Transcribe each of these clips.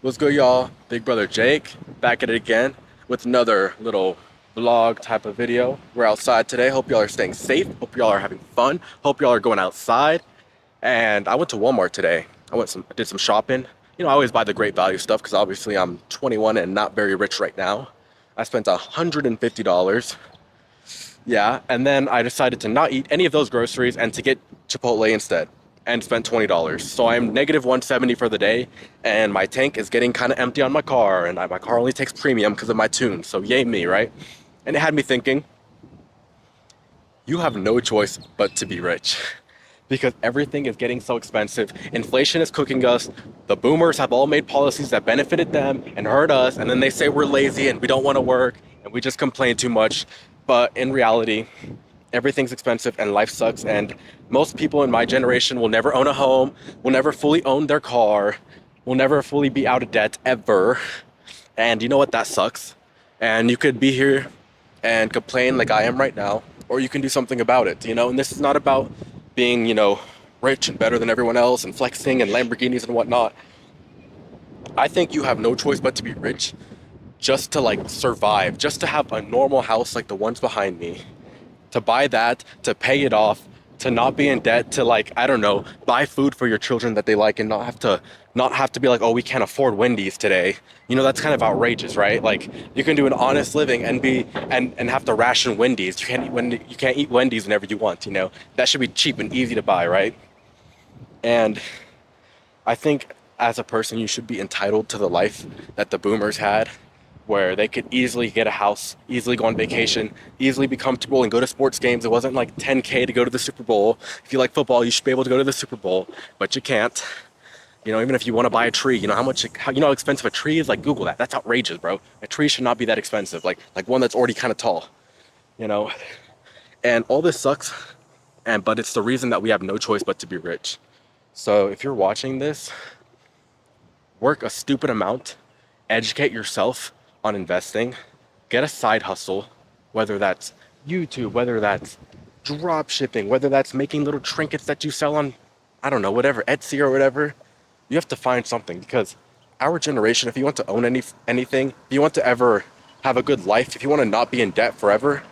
What's good, y'all? Big brother Jake back at it again with another little vlog type of video. We're outside today. Hope y'all are staying safe. Hope y'all are having fun. Hope y'all are going outside. And I went to Walmart today. Did some shopping. I always buy the great value stuff because obviously I'm 21 and not very rich right now. I spent $150. Yeah, and then I decided to not eat any of those groceries and to get Chipotle instead and spent $20. So I'm negative 170 for the day, and my tank is getting kind of empty on my car, and my car only takes premium because of my tune. So yay me, right? And it had me thinking, you have no choice but to be rich because everything is getting so expensive. Inflation is cooking us. The boomers have all made policies that benefited them and hurt us, and then they say we're lazy and we don't want to work and we just complain too much. But in reality, everything's expensive and life sucks, and most people in my generation will never own a home, will never fully own their car, will never fully be out of debt ever. And you know what? That sucks. And you could be here and complain like I am right now, or you can do something about it, and this is not about being, rich and better than everyone else and flexing and Lamborghinis and whatnot. I think you have no choice but to be rich just to like survive, just to have a normal house like the ones behind me, to buy that, to pay it off, to not be in debt, to like, I don't know, buy food for your children that they like and not have to be like, oh, we can't afford Wendy's today. That's kind of outrageous, right? Like you can do an honest living and have to ration Wendy's. You can't eat Wendy's whenever you want, That should be cheap and easy to buy, right? And I think as a person you should be entitled to the life that the boomers had, where they could easily get a house, easily go on vacation, easily be comfortable and go to sports games. It wasn't like 10K to go to the Super Bowl. If you like football, you should be able to go to the Super Bowl, but you can't. Even if you want to buy a tree, how expensive a tree is? Like Google that. That's outrageous, bro. A tree should not be that expensive. Like one that's already kind of tall, you know. And all this sucks, but it's the reason that we have no choice but to be rich. So if you're watching this, work a stupid amount, educate yourself on investing, get a side hustle, whether that's YouTube, whether that's drop shipping, whether that's making little trinkets that you sell on, I don't know, whatever, Etsy or whatever. You have to find something, because our generation, if you want to own anything, if you want to ever have a good life, if you want to not be in debt forever,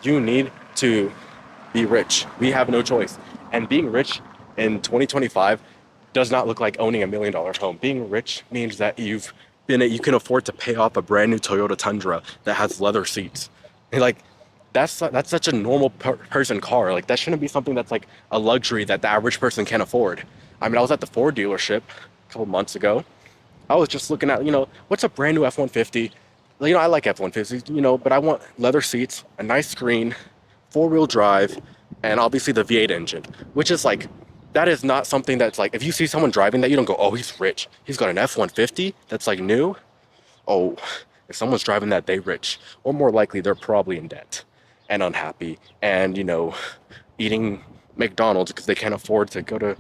you need to be rich. We have no choice. And being rich in 2025 does not look like owning $1 million home. Being rich means that you can afford to pay off a brand new Toyota Tundra that has leather seats. And like, that's such a normal person car. Like, that shouldn't be something that's like a luxury that the average person can't afford. I mean, I was at the Ford dealership a couple months ago. I was just looking at, what's a brand new F-150? I like F-150s, but I want leather seats, a nice screen, four-wheel drive, and obviously the V8 engine, which is like, that is not something that's like, if you see someone driving that, you don't go, oh, he's rich. He's got an F-150 that's like new. Oh, if someone's driving that, they rich. Or more likely, they're probably in debt and unhappy and, eating McDonald's because they can't afford to go to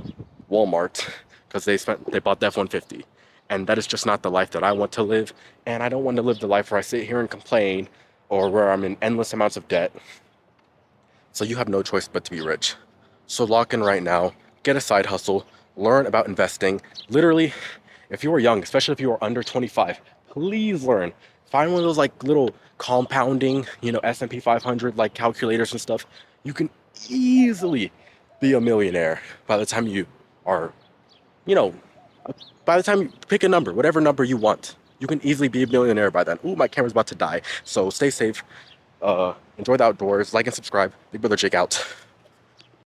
Walmart because they bought the F-150. And that is just not the life that I want to live. And I don't want to live the life where I sit here and complain or where I'm in endless amounts of debt. So you have no choice but to be rich. So lock in right now, get a side hustle, learn about investing. Literally, if you are young, especially if you are under 25, please learn. Find one of those like little compounding, S&P 500 like calculators and stuff. You can easily be a millionaire by the time you are, you know, by the time you pick a number, whatever number you want. You can easily be a millionaire by then. Ooh, my camera's about to die. So stay safe. Enjoy the outdoors. Like and subscribe. Big brother Jake out.